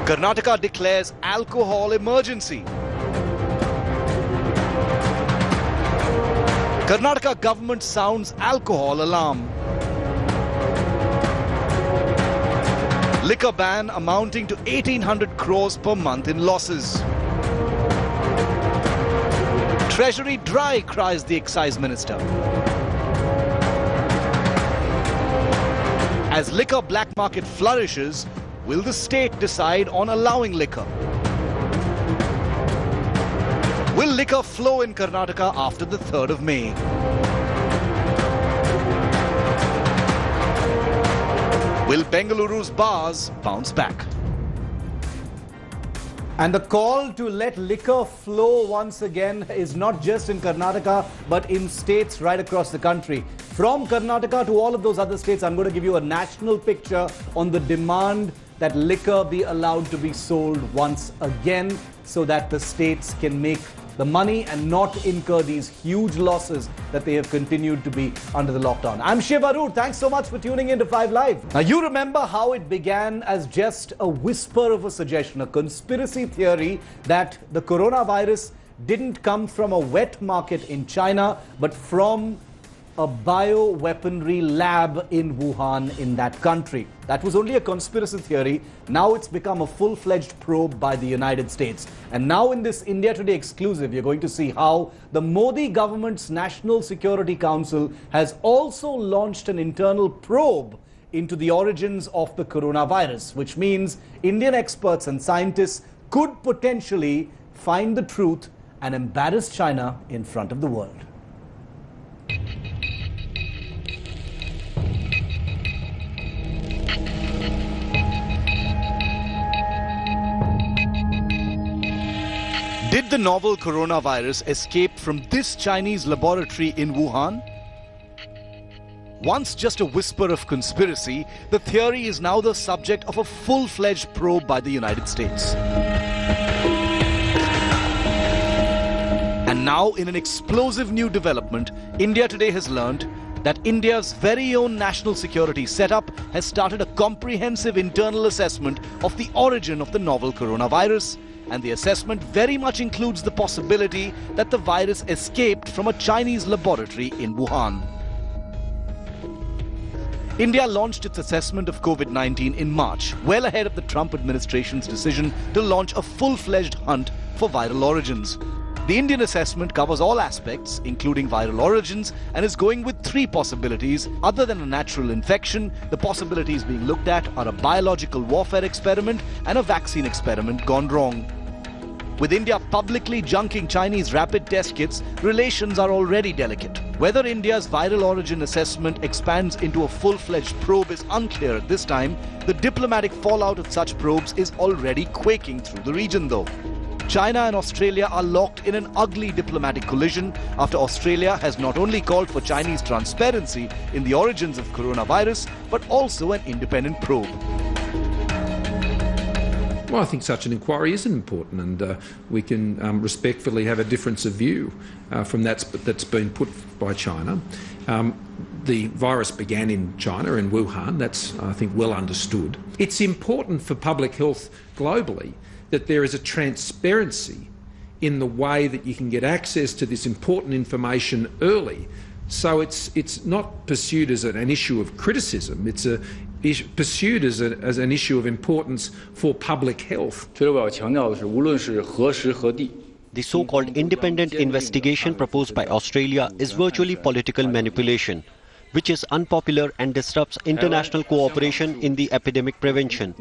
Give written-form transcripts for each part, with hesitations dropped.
Karnataka declares alcohol emergency. Karnataka government sounds alcohol alarm. Liquor ban amounting to 1,800 crores per month in losses. Treasury dry, cries the excise minister. As liquor black market flourishes, will the state decide on allowing liquor? Will liquor flow in Karnataka after the 3rd of May? Will Bengaluru's bars bounce back? And the call to let liquor flow once again is not just in Karnataka, but in states right across the country. From Karnataka to all of those other states, I'm going to give you a national picture on the demand that liquor be allowed to be sold once again so that the states can make the money and not incur these huge losses that they have continued to be under the lockdown. I'm Shiv Arur. Thanks so much for tuning in to 5 Live. Now, you remember how it began as just a whisper of a suggestion, a conspiracy theory that the coronavirus didn't come from a wet market in China, but from a bioweaponry lab in Wuhan in that country. That was only a conspiracy theory. Now it's become a full-fledged probe by the United States. And now in this India Today exclusive, you're going to see how the Modi government's National Security Council has also launched an internal probe into the origins of the coronavirus, which means Indian experts and scientists could potentially find the truth and embarrass China in front of the world. Did the novel coronavirus escape from this Chinese laboratory in Wuhan? Once just a whisper of conspiracy, the theory is now the subject of a full-fledged probe by the United States. And now, in an explosive new development, India Today has learned that India's very own national security setup has started a comprehensive internal assessment of the origin of the novel coronavirus. And the assessment very much includes the possibility that the virus escaped from a Chinese laboratory in Wuhan. India launched its assessment of COVID-19 in March, well ahead of the Trump administration's decision to launch a full-fledged hunt for viral origins. The Indian assessment covers all aspects, including viral origins, and is going with 3 possibilities. Other than a natural infection, the possibilities being looked at are a biological warfare experiment and a vaccine experiment gone wrong. With India publicly junking Chinese rapid test kits, relations are already delicate. Whether India's viral origin assessment expands into a full-fledged probe is unclear at this time. The diplomatic fallout of such probes is already quaking through the region, though. China and Australia are locked in an ugly diplomatic collision after Australia has not only called for Chinese transparency in the origins of coronavirus, but also an independent probe. Well, I think such an inquiry is important, and we can respectfully have a difference of view from that's been put by China. The virus began in China, in Wuhan. That's, I think, well understood. It's important for public health globally that there is a transparency in the way that you can get access to this important information early. So it's not pursued as an issue of criticism. It's pursued as an issue of importance for public health. The so-called independent investigation proposed by Australia is virtually political manipulation, which is unpopular and disrupts international cooperation in the epidemic prevention.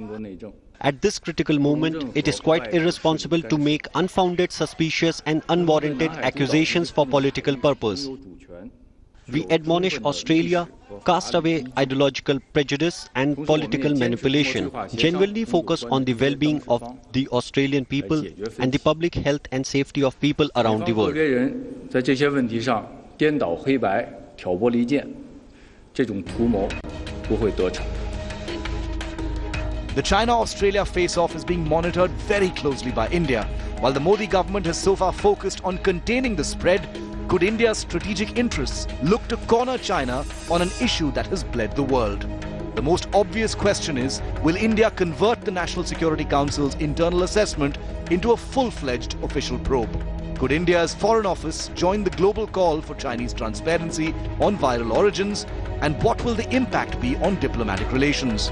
At this critical moment, it is quite irresponsible to make unfounded, suspicious and unwarranted accusations for political purpose. We admonish Australia, cast away ideological prejudice and political manipulation, genuinely focus on the well-being of the Australian people and the public health and safety of people around the world. The China-Australia face-off is being monitored very closely by India. While the Modi government has so far focused on containing the spread, could India's strategic interests look to corner China on an issue that has bled the world? The most obvious question is, will India convert the National Security Council's internal assessment into a full-fledged official probe? Could India's Foreign Office join the global call for Chinese transparency on viral origins? And what will the impact be on diplomatic relations?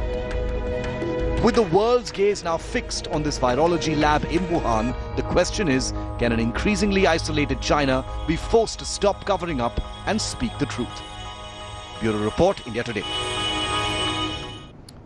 With the world's gaze now fixed on this virology lab in Wuhan, the question is, can an increasingly isolated China be forced to stop covering up and speak the truth? Bureau Report, India Today.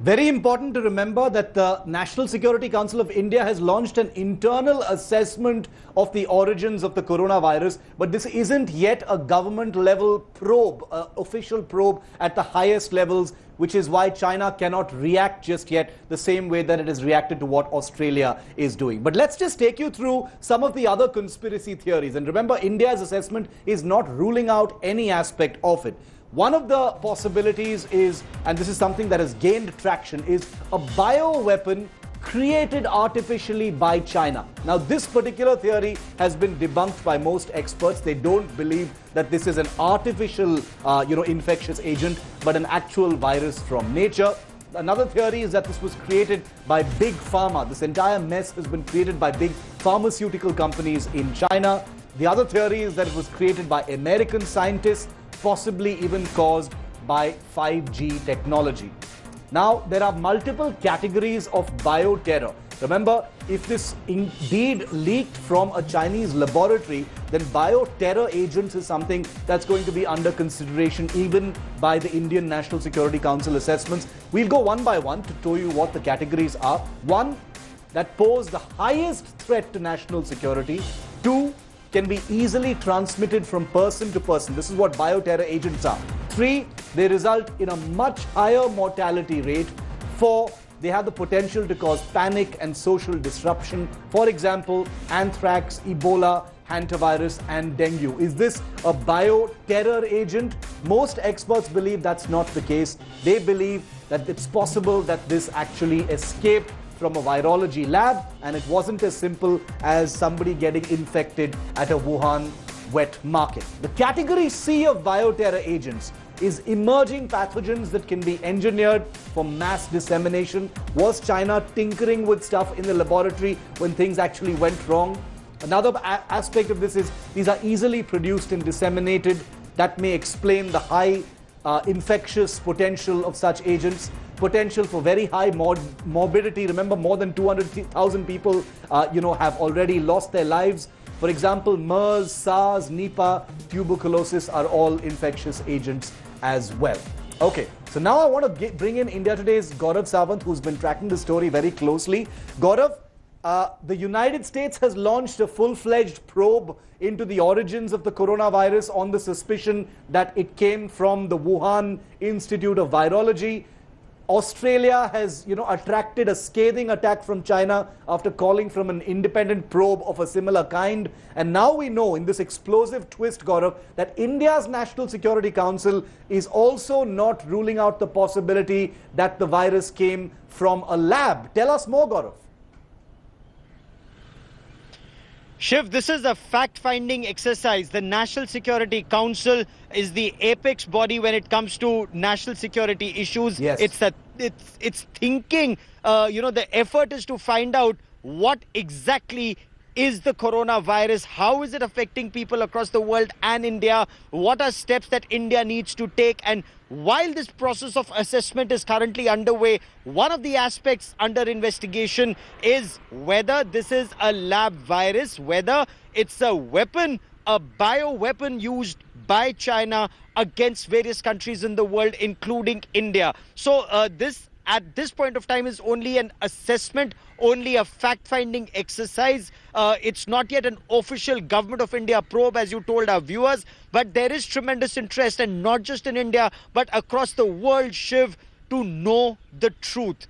Very important to remember that the National Security Council of India has launched an internal assessment of the origins of the coronavirus, but this isn't yet a government level probe, official probe at the highest levels, which is why China cannot react just yet the same way that it has reacted to what Australia is doing. But let's just take you through some of the other conspiracy theories. And remember, India's assessment is not ruling out any aspect of it. One of the possibilities is, and this is something that has gained traction, is a bioweapon created artificially by China. Now, this particular theory has been debunked by most experts. They don't believe that this is an artificial, infectious agent, but an actual virus from nature. Another theory is that this was created by Big Pharma. This entire mess has been created by big pharmaceutical companies in China. The other theory is that it was created by American scientists, possibly even caused by 5G technology. Now, there are multiple categories of bioterror. Remember, if this indeed leaked from a Chinese laboratory, then bioterror agents is something that's going to be under consideration even by the Indian National Security Council assessments. We'll go one by one to show you what the categories are. One, that pose the highest threat to national security. Two, can be easily transmitted from person to person. This is what bioterror agents are. 3, they result in a much higher mortality rate. 4, they have the potential to cause panic and social disruption. For example, anthrax, Ebola, hantavirus, and dengue. Is this a bioterror agent? Most experts believe that's not the case. They believe that it's possible that this actually escaped from a virology lab, and it wasn't as simple as somebody getting infected at a Wuhan wet market. The category C of bioterror agents is emerging pathogens that can be engineered for mass dissemination. Was China tinkering with stuff in the laboratory when things actually went wrong? Another aspect of this is these are easily produced and disseminated. That may explain the high infectious potential of such agents. Potential for very high morbidity. Remember, more than 200,000 people, have already lost their lives. For example, MERS, SARS, Nipah, tuberculosis are all infectious agents as well. Okay, so now I want to bring in India Today's Gaurav Sawant, who's been tracking the story very closely. Gaurav, the United States has launched a full-fledged probe into the origins of the coronavirus on the suspicion that it came from the Wuhan Institute of Virology. Australia has, attracted a scathing attack from China after calling from an independent probe of a similar kind. And now we know, in this explosive twist, Gaurav, that India's National Security Council is also not ruling out the possibility that the virus came from a lab. Tell us more, Gaurav. Shiv, this is a fact-finding exercise. The National Security Council is the apex body when it comes to national security issues. Yes. It's thinking, the effort is to find out what exactly is the coronavirus, how is it affecting people across the world and India, what are steps that India needs to take. And while this process of assessment is currently underway, one of the aspects under investigation is whether this is a lab virus, whether it's a weapon, a bioweapon used by China against various countries in the world, including India. So this at this point of time is only an assessment, only a fact-finding exercise. It's not yet an official Government of India probe, as you told our viewers, but there is tremendous interest, and not just in India, but across the world, Shiv, to know the truth.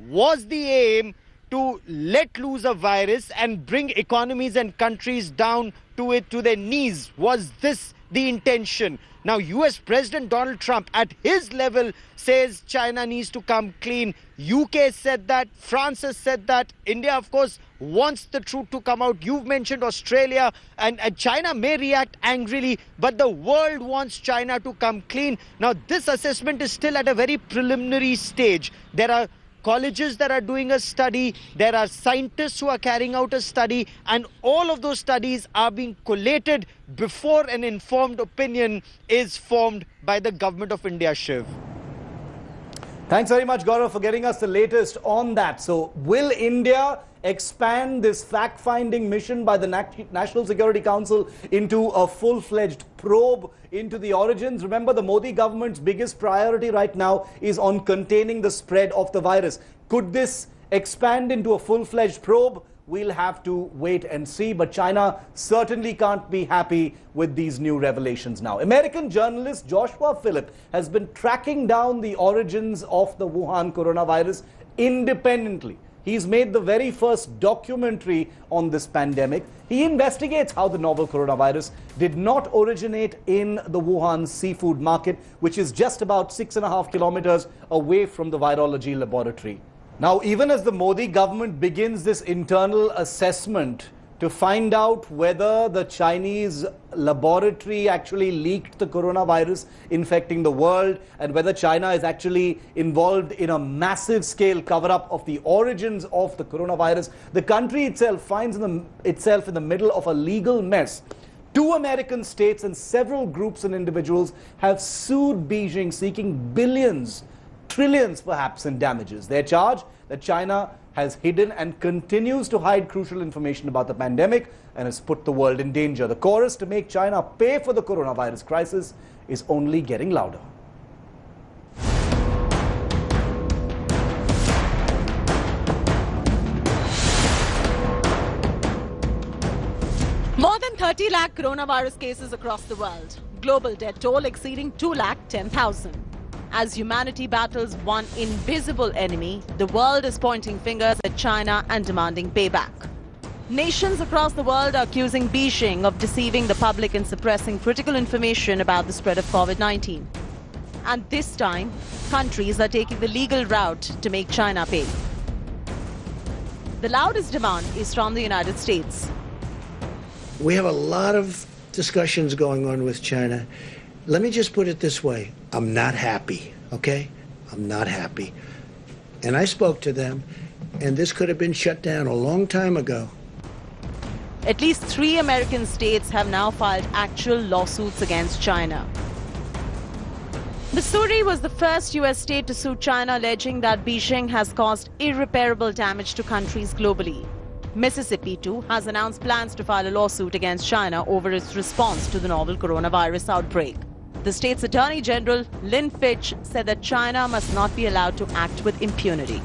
Was the aim to let loose a virus and bring economies and countries down to their knees? Was this the intention. Now, US President Donald Trump at his level says China needs to come clean. UK said that, France has said that, India, of course, wants the truth to come out. You've mentioned Australia, and China may react angrily, but the world wants China to come clean. Now, this assessment is still at a very preliminary stage. There are colleges that are doing a study, there are scientists who are carrying out a study, and all of those studies are being collated before an informed opinion is formed by the government of India, Shiv. Thanks very much, Gaurav, for getting us the latest on that. So, will India expand this fact-finding mission by the National Security Council into a full-fledged probe into the origins? Remember, the Modi government's biggest priority right now is on containing the spread of the virus. Could this expand into a full-fledged probe? We'll have to wait and see, but China certainly can't be happy with these new revelations now. American journalist Joshua Phillip has been tracking down the origins of the Wuhan coronavirus independently. He's made the very first documentary on this pandemic. He investigates how the novel coronavirus did not originate in the Wuhan seafood market, which is just about 6.5 kilometers away from the virology laboratory. Now, even as the Modi government begins this internal assessment to find out whether the Chinese laboratory actually leaked the coronavirus infecting the world, and whether China is actually involved in a massive scale cover-up of the origins of the coronavirus, the country itself finds itself in the middle of a legal mess. 2 American states and several groups and individuals have sued Beijing, seeking billions, trillions perhaps, in damages. Their charge that China has hidden and continues to hide crucial information about the pandemic and has put the world in danger. The chorus to make China pay for the coronavirus crisis is only getting louder. More than 30 lakh coronavirus cases across the world. Global death toll exceeding 210,000. As humanity battles one invisible enemy, the world is pointing fingers at China and demanding payback. Nations across the world are accusing Beijing of deceiving the public and suppressing critical information about the spread of COVID-19. And this time, countries are taking the legal route to make China pay. The loudest demand is from the United States. We have a lot of discussions going on with China. Let me just put it this way. I'm not happy, okay? I'm not happy. And I spoke to them, and this could have been shut down a long time ago. At least 3 American states have now filed actual lawsuits against China. Missouri was the first US state to sue China, alleging that Beijing has caused irreparable damage to countries globally. Mississippi, too, has announced plans to file a lawsuit against China over its response to the novel coronavirus outbreak. The state's Attorney General, Lynn Fitch, said that China must not be allowed to act with impunity.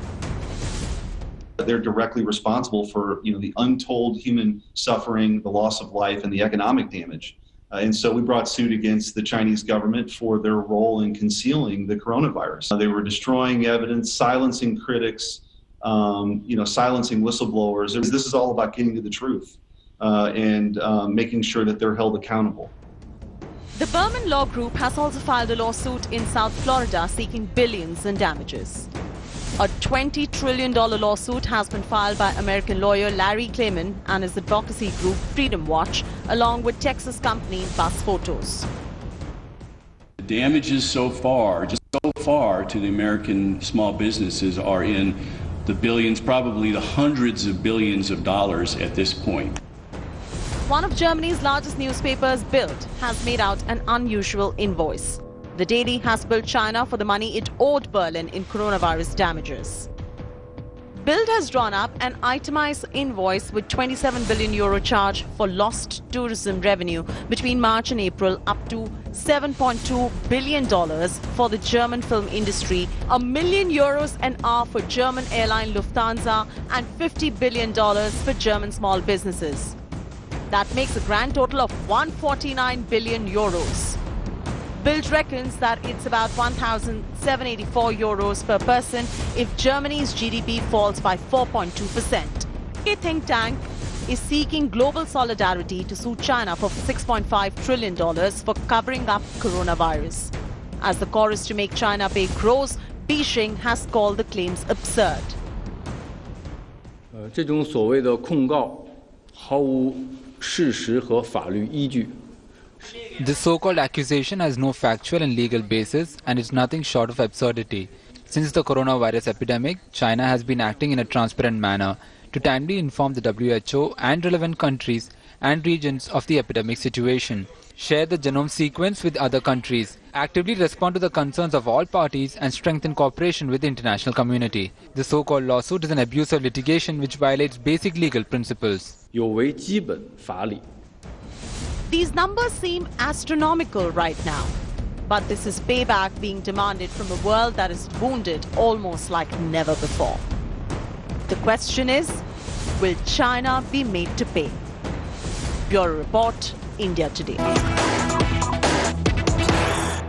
They're directly responsible for, the untold human suffering, the loss of life, and the economic damage. And so we brought suit against the Chinese government for their role in concealing the coronavirus. They were destroying evidence, silencing critics, silencing whistleblowers. This is all about getting to the truth and making sure that they're held accountable. The Berman Law Group has also filed a lawsuit in South Florida seeking billions in damages. A $20 trillion lawsuit has been filed by American lawyer Larry Klayman and his advocacy group Freedom Watch, along with Texas company Bus Photos. The damages so far to the American small businesses are in the billions, probably the hundreds of billions of dollars at this point. One of Germany's largest newspapers, Bild, has made out an unusual invoice. The daily has billed China for the money it owed Berlin in coronavirus damages. Bild has drawn up an itemized invoice with €27 billion charge for lost tourism revenue between March and April, up to $7.2 billion for the German film industry, €1 million an hour for German airline Lufthansa, and $50 billion for German small businesses. That makes a grand total of €149 billion. Bild reckons that it's about €1,784 per person if Germany's GDP falls by 4.2%. A think tank is seeking global solidarity to sue China for $6.5 trillion for covering up coronavirus. As the chorus to make China pay grows, Bishing has called the claims absurd. 这种所谓的控告毫无事实和法律依据。 This so-called accusation has no factual and legal basis and is nothing short of absurdity. Since the coronavirus epidemic, China has been acting in a transparent manner to timely inform the WHO and relevant countries and regions of the epidemic situation, share the genome sequence with other countries, actively respond to the concerns of all parties and strengthen cooperation with the international community. The so-called lawsuit is an abuse of litigation which violates basic legal principles. 有违基本法理。 These numbers seem astronomical right now, but this is payback being demanded from a world that is wounded almost like never before. The question is, will China be made to pay? Bureau Report, India Today.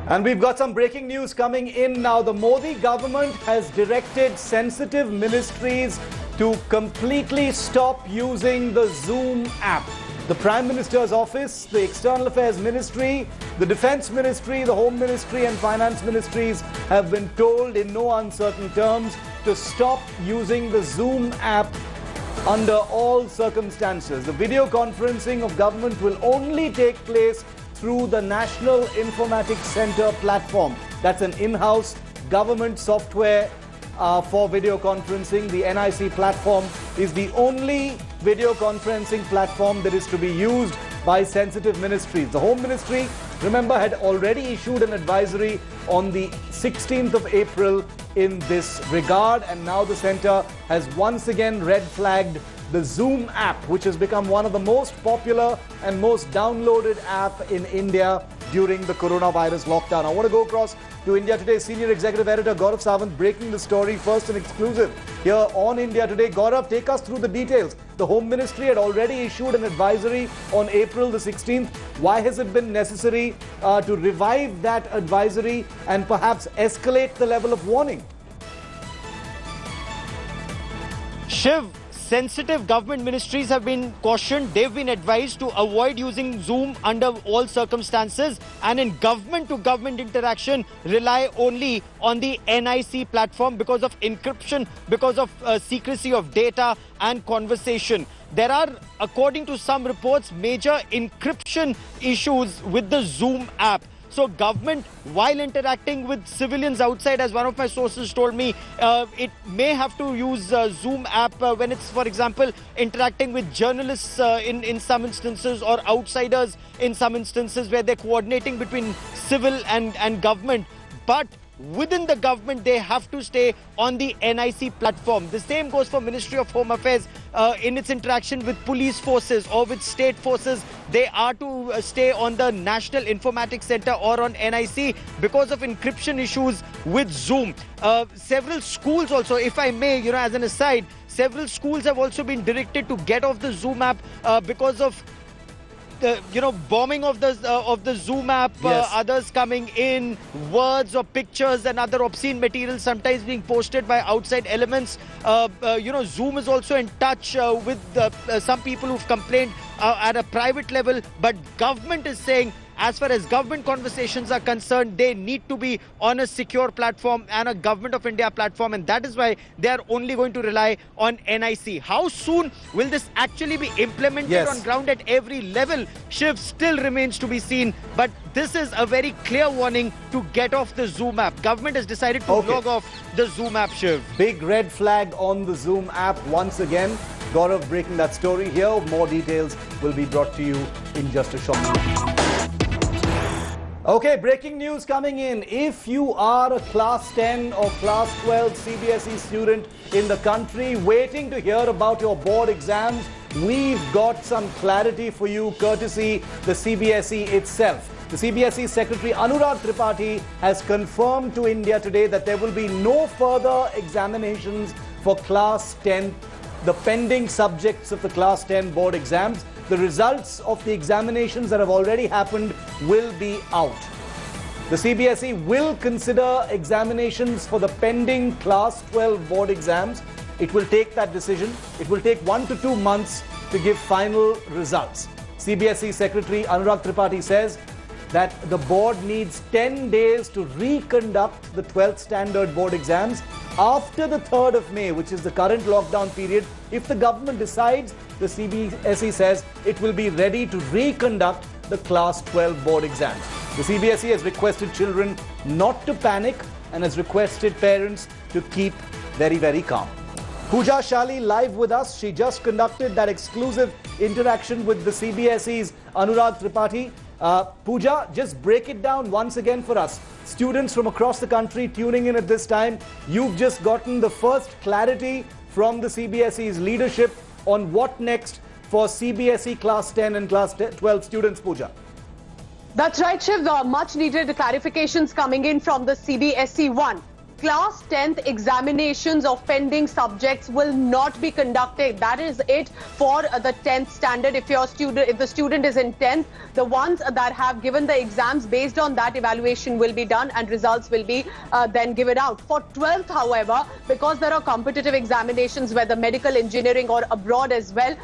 And we've got some breaking news coming in now. The Modi government has directed sensitive ministries to completely stop using the Zoom app. The Prime Minister's office, the External Affairs Ministry, the Defense Ministry, the Home Ministry and Finance Ministries have been told in no uncertain terms to stop using the Zoom app under all circumstances. The video conferencing of government will only take place through the National Informatics Center platform. That's an in-house government software for video conferencing. The NIC platform is the only video conferencing platform that is to be used by sensitive ministries. The Home Ministry, remember, had already issued an advisory on the 16th of April in this regard, and now the centre has once again red flagged the Zoom app, which has become one of the most popular and most downloaded app in India during the coronavirus lockdown. I want to go across to India Today's Senior Executive Editor Gaurav Sawant, breaking the story first and exclusive here on India Today. Gaurav, take us through the details. The Home Ministry had already issued an advisory on April the 16th. Why has it been necessary to revive that advisory and perhaps escalate the level of warning? Shiv, sensitive government ministries have been cautioned. They've been advised to avoid using Zoom under all circumstances, and in government to government interaction rely only on the NIC platform because of encryption, because of secrecy of data and conversation. There are, according to some reports, major encryption issues with the Zoom app. So government, while interacting with civilians outside, as one of my sources told me, it may have to use Zoom app when it's, for example, interacting with journalists in some instances, or outsiders in some instances where they're coordinating between civil and government. But within the government, they have to stay on the NIC platform. The same goes for Ministry of Home Affairs. In its interaction with police forces or with state forces, they are to stay on the National Informatics Center or on NIC because of encryption issues with Zoom. Several schools also, if I may, as an aside, several schools have also been directed to get off the Zoom app because of bombing of the Zoom app, yes. Others coming in, words or pictures and other obscene materials sometimes being posted by outside elements. Zoom is also in touch with some people who've complained at a private level, but government is saying, as far as government conversations are concerned, they need to be on a secure platform and a Government of India platform, and that is why they are only going to rely on NIC. How soon will this actually be implemented on ground at every level? Shiv, still remains to be seen, but this is a very clear warning to get off the Zoom app. Government has decided to log off the Zoom app, Shiv. Big red flag on the Zoom app once again. Gaurav breaking that story here. More details will be brought to you in just a short moment. Okay, breaking news coming in. If you are a Class 10 or Class 12 CBSE student in the country waiting to hear about your board exams, we've got some clarity for you courtesy the CBSE itself. The CBSE Secretary Anurag Tripathi has confirmed to India Today that there will be no further examinations for Class 10, the pending subjects of the Class 10 board exams. The results of the examinations that have already happened will be out. The CBSE will consider examinations for the pending Class 12 board exams. It will take that decision. It will take 1 to 2 months to give final results. CBSE Secretary Anurag Tripathi says that the board needs 10 days to reconduct the 12th standard board exams after the 3rd of May, which is the current lockdown period. If the government decides, the CBSE says it will be ready to reconduct the class 12 board exams. The CBSE has requested children not to panic and has requested parents to keep very, very calm. Pooja Shali live with us. She just conducted that exclusive interaction with the CBSE's Anurag Tripathi. Pooja, just break it down once again for us. Students from across the country tuning in at this time, you've just gotten the first clarity from the CBSE's leadership on what next for CBSE Class 10 and Class 12 students, Pooja. That's right, Shiv. Much needed clarifications coming in from the CBSE 1. Class 10th examinations of pending subjects will not be conducted. That is it for the 10th standard. If the student is in 10th, the ones that have given the exams, based on that, evaluation will be done and results will be then given out. For 12th, however, because there are competitive examinations, whether medical, engineering or abroad as well,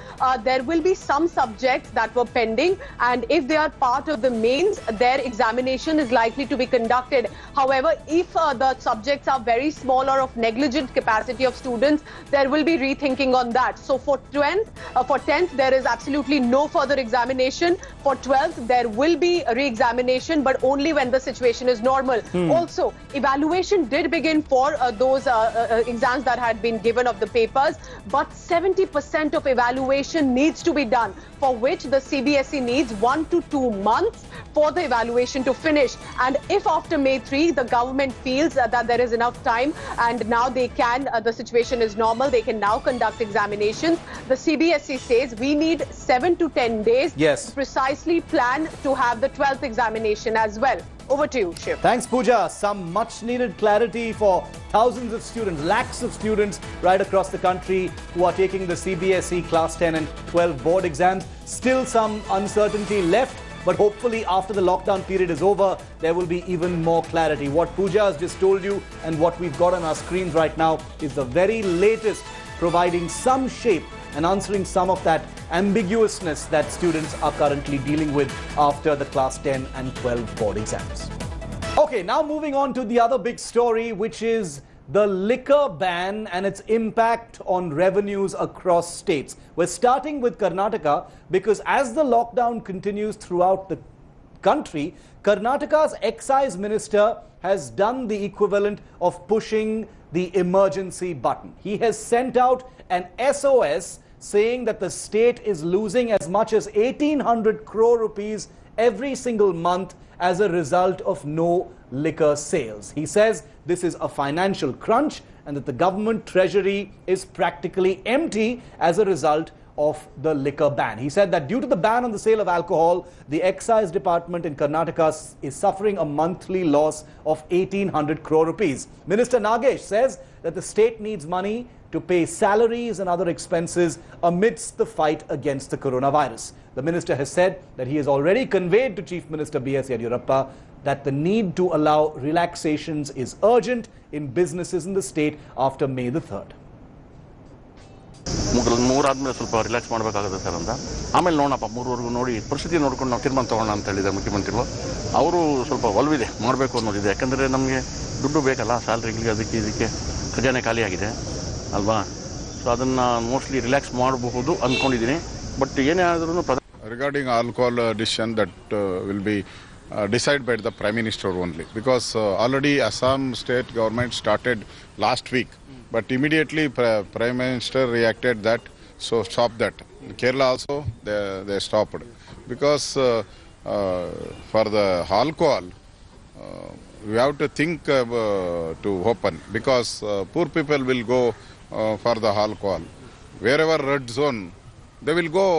there will be some subjects that were pending, and if they are part of the mains, their examination is likely to be conducted. However, if the subjects are very small or of negligent capacity of students, there will be rethinking on that. So for 10th, there is absolutely no further examination. For 12th, there will be a re-examination, but only when the situation is normal. Also, evaluation did begin for those exams that had been given of the papers, but 70% of evaluation needs to be done, for which the CBSE needs 1 to 2 months for the evaluation to finish. And if after May 3, the government feels that there is enough time and now they can, the situation is normal, they can now conduct examinations, the CBSE says we need 7 to 10 days to precisely plan to have the 12th examination as well. Over to you, Shiv. Thanks, Pooja. Some much needed clarity for thousands of students, lakhs of students right across the country who are taking the CBSE Class 10 and 12 board exams. Still some uncertainty left, but hopefully after the lockdown period is over, there will be even more clarity. What Pooja has just told you and what we've got on our screens right now is the very latest, providing some shape and answering some of that ambiguousness that students are currently dealing with after the Class 10 and 12 board exams. Okay, now moving on to the other big story, which is the liquor ban and its impact on revenues across states. We're starting with Karnataka because as the lockdown continues throughout the country, Karnataka's excise minister has done the equivalent of pushing the emergency button. He has sent out an SOS saying that the state is losing as much as 1,800 crore rupees every single month as a result of no liquor sales. He says this is a financial crunch and that the government treasury is practically empty as a result of the liquor ban. He said that due to the ban on the sale of alcohol, the excise department in Karnataka is suffering a monthly loss of 1,800 crore rupees. Minister Nagesh says that the state needs money to pay salaries and other expenses amidst the fight against the coronavirus. The minister has said that he has already conveyed to Chief Minister B.S. Yediyurappa that the need to allow relaxations is urgent in businesses in the state after May the 3rd. ಮೂರಾದ್ಮೇಲೆ ಸ್ವಲ್ಪ relax ಮಾಡಬೇಕಾಗುತ್ತೆ sir ಅಂತ ಆಮೇಲೆ ನೋಡೋಣಪ್ಪ ಮೂರವರೆಗೂ ನೋಡಿ ಪರಿಸ್ಥಿತಿ ನೋಡ್ಕೊಂಡು ನಾವು ತೀರ್ಮಾನ ತಗೋಣ ಅಂತ ಹೇಳಿದ್ದಾರೆ ಮುಖ್ಯಮಂತ್ರಿಗಳು. ಅವರು ಸ್ವಲ್ಪ ಒಲವಿದೆ ಮಾಡಬೇಕು ಅನ್ನೋದಿದೆ, ಯಾಕಂದರೆ ನಮಗೆ ದುಡ್ಡು ಬೇಕಲ್ಲ ಸ್ಯಾಲ್ರಿಗಳಿಗೆ, ಅದಕ್ಕೆ ಇದಕ್ಕೆ ಖಜಾನೆ ಖಾಲಿಯಾಗಿದೆ ಅಲ್ವಾ. ಸೊ ಅದನ್ನು ಮೋಸ್ಟ್ಲಿ ರಿಲ್ಯಾಕ್ಸ್ ಮಾಡಬಹುದು ಅಂದ್ಕೊಂಡಿದ್ದೀನಿ. ಬಟ್ ಏನೇ ಆದ್ರೂ regarding alcohol decision that will be decided by the Prime Minister only, because already Assam state government started last week, but immediately Prime Minister reacted that, so stop that. Kerala also they stopped, because for the alcohol we have to think to open, because poor people will go for the alcohol. Wherever red zone, they will go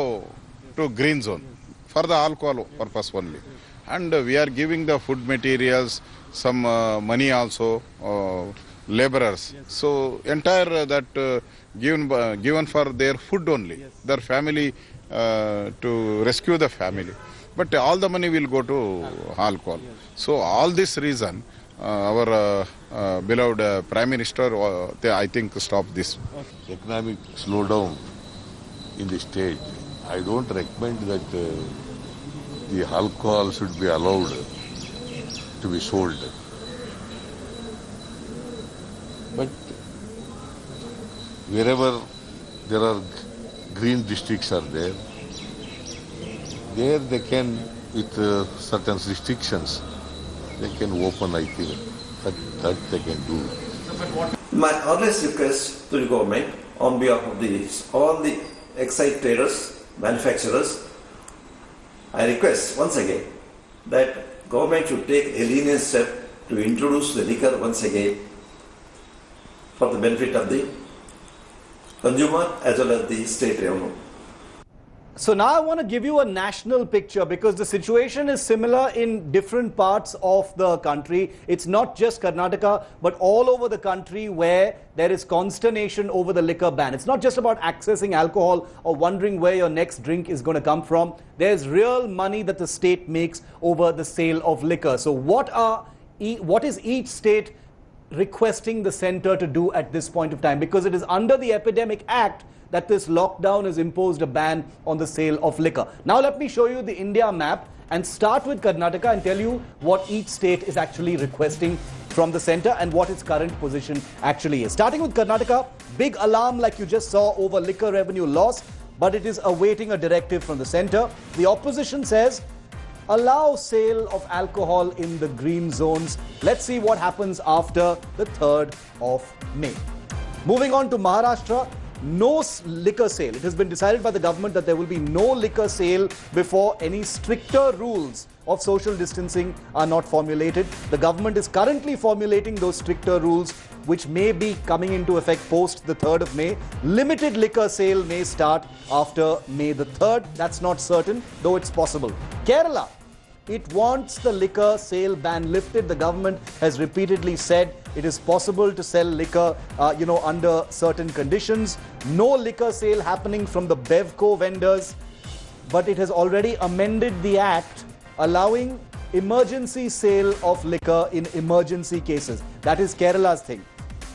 to green zone for the alcohol purpose only. And we are giving the food materials, some money also, laborers. So entire that given for their food only, their family, to rescue the family. But all the money will go to alcohol. So all this reason, our beloved Prime Minister, I think, stop this. Economic slowdown in the state, I don't recommend that the alcohol should be allowed to be sold. But wherever there are green districts are there they can, with certain restrictions, they can open, I think, that they can do. My earliest request to the government on behalf of all the excise traders, manufacturers, I request once again that government should take a lenient step to introduce the liquor once again for the benefit of the consumer as well as the state revenue. So now I want to give you a national picture because the situation is similar in different parts of the country. It's not just Karnataka, but all over the country where there is consternation over the liquor ban. It's not just about accessing alcohol or wondering where your next drink is going to come from. There's real money that the state makes over the sale of liquor. So what is each state requesting the centre to do at this point of time? Because it is under the Epidemic Act that this lockdown has imposed a ban on the sale of liquor. Now let me show you the India map and start with Karnataka and tell you what each state is actually requesting from the centre and what its current position actually is. Starting with Karnataka, big alarm like you just saw over liquor revenue loss, but it is awaiting a directive from the centre. The opposition says allow sale of alcohol in the green zones. Let's see what happens after the 3rd of May. Moving on to Maharashtra, no liquor sale. It has been decided by the government that there will be no liquor sale before any stricter rules of social distancing are not formulated. The government is currently formulating those stricter rules which may be coming into effect post the 3rd of May. Limited liquor sale may start after May the 3rd. That's not certain, though it's possible. Kerala, it wants the liquor sale ban lifted. The government has repeatedly said it is possible to sell liquor, under certain conditions. No liquor sale happening from the Bevco vendors, but it has already amended the act allowing emergency sale of liquor in emergency cases. That is Kerala's thing.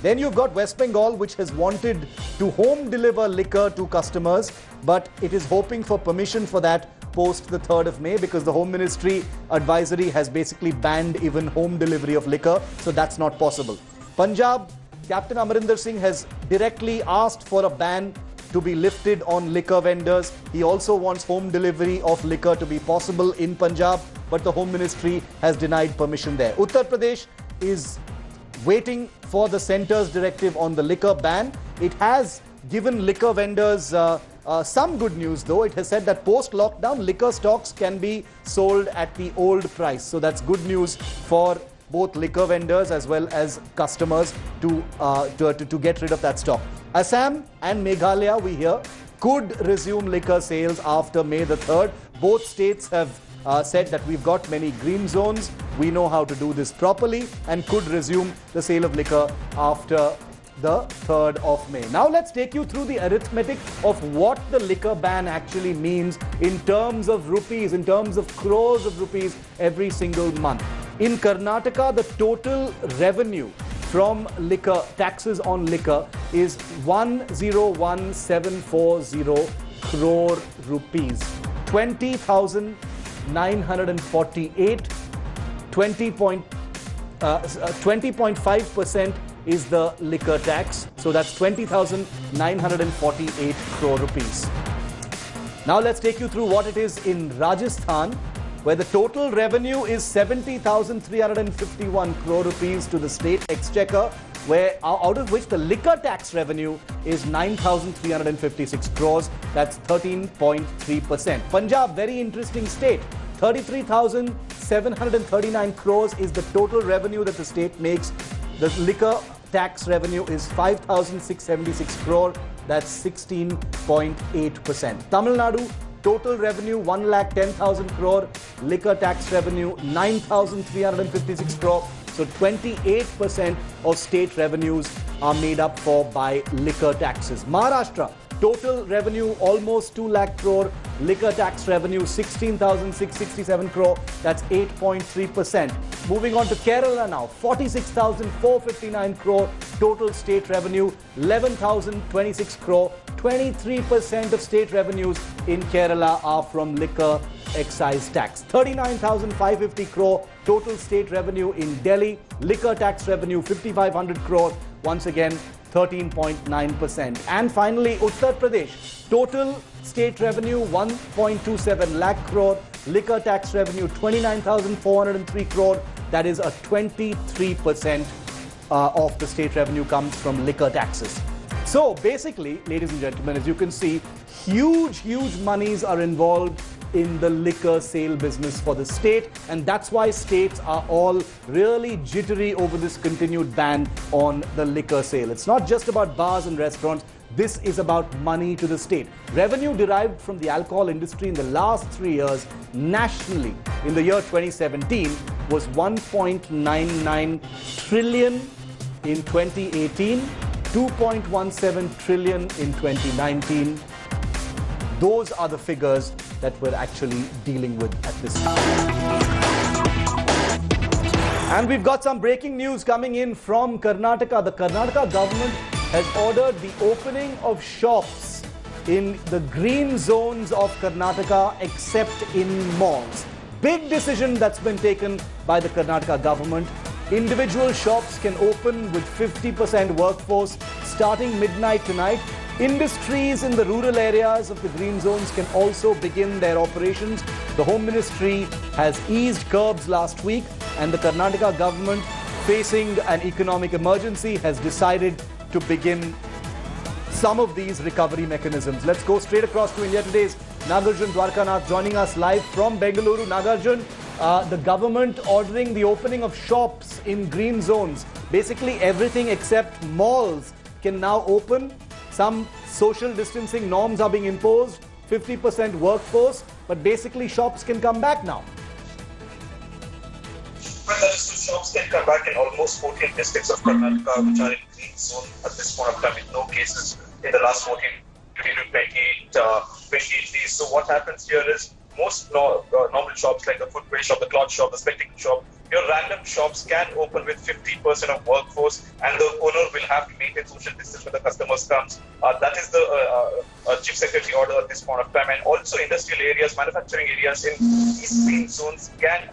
Then you've got West Bengal, which has wanted to home deliver liquor to customers, but it is hoping for permission for that post the 3rd of May because the Home Ministry advisory has basically banned even home delivery of liquor, so that's not possible. Punjab, Captain Amarinder Singh has directly asked for a ban to be lifted on liquor vendors. He also wants home delivery of liquor to be possible in Punjab, but the Home Ministry has denied permission there. Uttar Pradesh is waiting for the centre's directive on the liquor ban. It has given liquor vendors some good news, though. It has said that post-lockdown, liquor stocks can be sold at the old price. So that's good news for both liquor vendors as well as customers to get rid of that stock. Assam and Meghalaya, we hear, could resume liquor sales after May the 3rd. Both states have said that we've got many green zones. We know how to do this properly and could resume the sale of liquor after the 3rd of May. Now let's take you through the arithmetic of what the liquor ban actually means in terms of rupees, in terms of crores of rupees every single month. In Karnataka, the total revenue from liquor, taxes on liquor, is 101,740 crore rupees. 20,948, 20.5% is the liquor tax. So that's 20,948 crore rupees. Now let's take you through what it is in Rajasthan, where the total revenue is 70,351 crore rupees to the state exchequer, where out of which the liquor tax revenue is 9,356 crores. That's 13.3%. Punjab, very interesting state. 33,739 crores is the total revenue that the state makes. The liquor tax revenue is 5,676 crore. That's 16.8%. Tamil Nadu, total revenue 1,10,000 crore. Liquor tax revenue 9,356 crore. So 28% of state revenues are made up for by liquor taxes. Maharashtra, total revenue almost 2 lakh crore. Liquor tax revenue 16,667 crore. That's 8.3%. Moving on to Kerala now. 46,459 crore total state revenue. 11,026 crore. 23% of state revenues in Kerala are from liquor excise tax. 39,550 crore total state revenue in Delhi. Liquor tax revenue 5,500 crore. Once again, 13.9%. And finally, Uttar Pradesh. Total state revenue 1.27 lakh crore. Liquor tax revenue 29,403 crore. That is a 23% of the state revenue comes from liquor taxes. So basically, ladies and gentlemen, as you can see, huge monies are involved in the liquor sale business for the state, and that's why states are all really jittery over this continued ban on the liquor sale. It's not just about bars and restaurants. This is about money to the state. Revenue derived from the alcohol industry in the last 3 years nationally in the year 2017 was 1.99 trillion in 2018, 2.17 trillion in 2019. Those are the figures that we're actually dealing with at this time. And we've got some breaking news coming in from Karnataka. The Karnataka government has ordered the opening of shops in the green zones of Karnataka except in malls. Big decision that's been taken by the Karnataka government. Individual shops can open with 50% workforce starting midnight tonight. Industries in the rural areas of the green zones can also begin their operations. The Home Ministry has eased curbs last week, and the Karnataka government, facing an economic emergency, has decided to begin some of these recovery mechanisms. Let's go straight across to India Today's Nagarjun Dwarkanath joining us live from Bengaluru. Nagarjun, the government ordering the opening of shops in green zones. Basically everything except malls can now open. Some social distancing norms are being imposed, 50% workforce, but basically shops can come back now. Well, that is, so shops can come back in almost 14 districts of Karnataka, which are in green zone at this point of time, with no cases in the last 14 to 28 days. So what happens here is most normal shops like the footwear shop, the cloth shop, the spectacle shop, your random shops can open with 50% of workforce, and the owner will have to maintain social distance when the customers comes. That is the Chief Secretary order at this point of time. And also industrial areas, manufacturing areas in these green zones can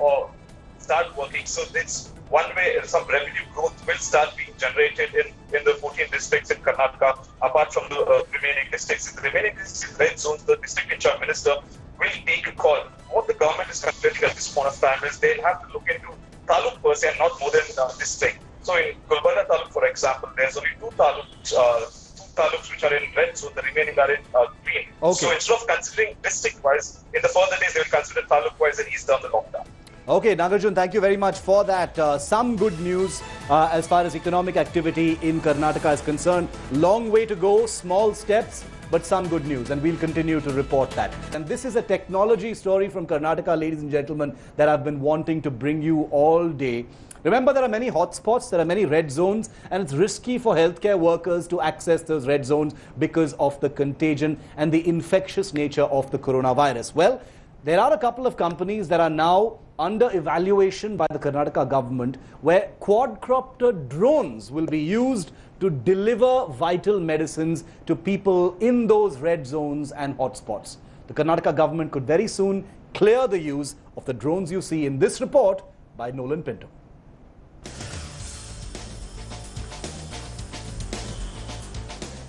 start working. So it's one way some revenue growth will start being generated in the 14 districts in Karnataka, apart from the remaining districts. In the remaining districts, red zones, the district in charge minister will take a call. What the government is considering at this point of time is they'll have to look into taluk per se and not more than district. So in Gulbarga taluk, for example, there's only two taluks which are in red zone, the remaining are in green. Okay. So instead of considering district-wise, in the further days they will consider taluk-wise and ease down the lockdown. Okay, Nagarjun, thank you very much for that. Some good news as far as economic activity in Karnataka is concerned. Long way to go, small steps, but some good news, and we'll continue to report that. And this is a technology story from Karnataka, ladies and gentlemen, that I've been wanting to bring you all day. Remember, there are many hotspots, there are many red zones, and it's risky for healthcare workers to access those red zones because of the contagion and the infectious nature of the coronavirus. Well, there are a couple of companies that are now under evaluation by the Karnataka government where quadcopter drones will be used to deliver vital medicines to people in those red zones and hotspots. The Karnataka government could very soon clear the use of the drones you see in this report by Nolan Pinto.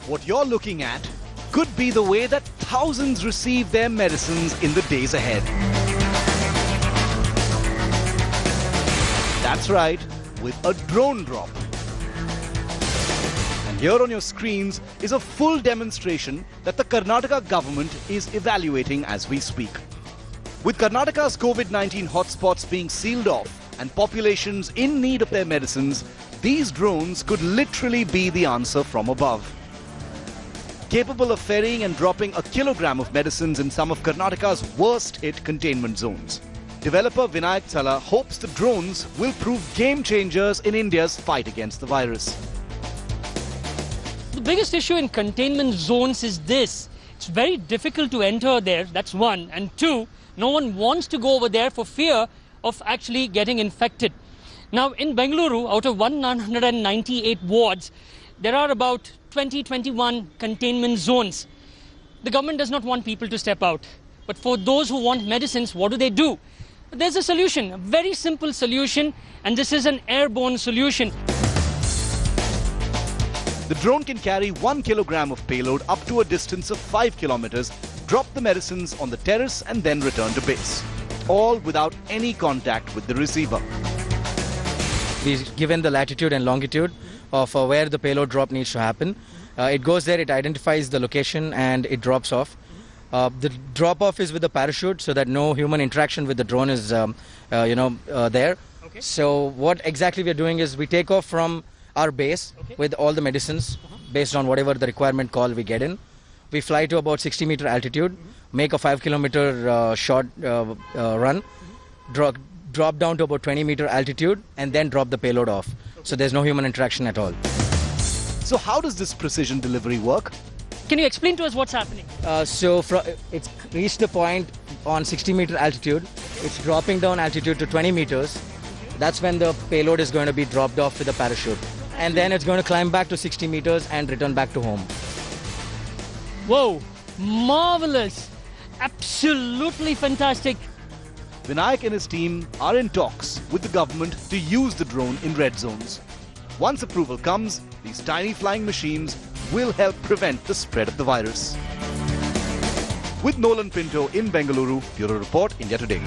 What you're looking at could be the way that thousands receive their medicines in the days ahead. That's right, with a drone drop. And here on your screens is a full demonstration that the Karnataka government is evaluating as we speak. With Karnataka's COVID-19 hotspots being sealed off and populations in need of their medicines, these drones could literally be the answer from above. Capable of ferrying and dropping a kilogram of medicines in some of Karnataka's worst-hit containment zones. Developer Vinayak Chala hopes the drones will prove game changers in India's fight against the virus. The biggest issue in containment zones is this. it's very difficult to enter there, that's one. And two, no one wants to go over there for fear of actually getting infected. Now in Bengaluru, out of 198 wards, there are about 21 containment zones. The government does not want people to step out. But for those who want medicines, what do? There's a solution, a very simple solution, and this is an airborne solution. The drone can carry 1 kilogram of payload up to a distance of 5 kilometers, drop the medicines on the terrace and then return to base. All without any contact with the receiver. We've given the latitude and longitude of where the payload drop needs to happen. It goes there, it identifies the location and it drops off. The drop-off is with the parachute so that no human interaction with the drone is there. Okay. So what exactly we are doing is we take off from our base with all the medicines based on whatever the requirement call we get in. We fly to about 60-meter altitude, make a 5-kilometer short run, drop down to about 20-meter altitude and then drop the payload off. So there's no human interaction at all. So how does this precision delivery work? Can you explain to us what's happening? It's reached the point on 60-meter altitude. It's dropping down altitude to 20 meters. That's when the payload is going to be dropped off with a parachute. And then it's going to climb back to 60 meters and return back to home. Whoa, marvelous. Absolutely fantastic. Vinayak and his team are in talks with the government to use the drone in red zones. Once approval comes, these tiny flying machines will help prevent the spread of the virus. With Nolan Pinto in Bengaluru, Bureau Report, India Today.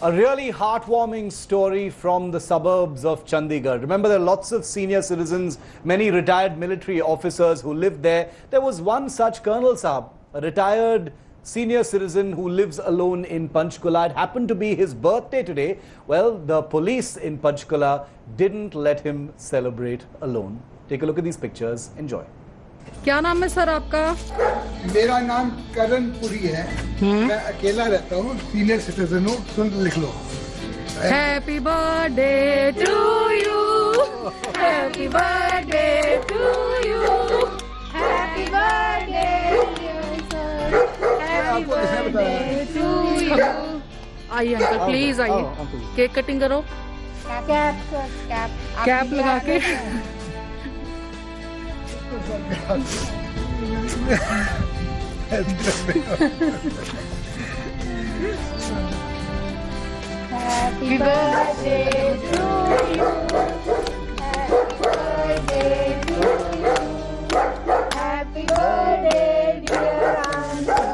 A really heartwarming story from the suburbs of Chandigarh. Remember, there are lots of senior citizens, many retired military officers who live there. There was one such Colonel Saab, a retired senior citizen who lives alone in Panchkula. It happened to be his birthday today. Well, the police in Panchkula didn't let him celebrate alone. Take a look at these pictures. Enjoy. क्या नाम है sir आपका? मेरा नाम करण पुरी है। मैं अकेला रहता हूँ, सीनियर सिटीजन हूँ, सुन लिख लो। Happy birthday to you. Happy birthday to you. Happy birthday dear sir. Happy birthday to you. आइए अंकल प्लीज आइए केक कटिंग करो कैप लगा के Happy birthday to you. Happy birthday to you. Happy birthday dear uncle.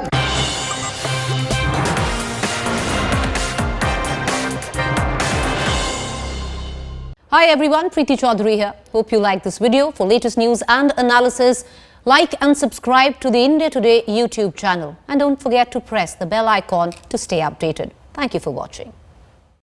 Hi everyone, Preeti Chaudhary here. Hope you like this video. For latest news and analysis, like and subscribe to the India Today YouTube channel. And don't forget to press the bell icon to stay updated. Thank you for watching.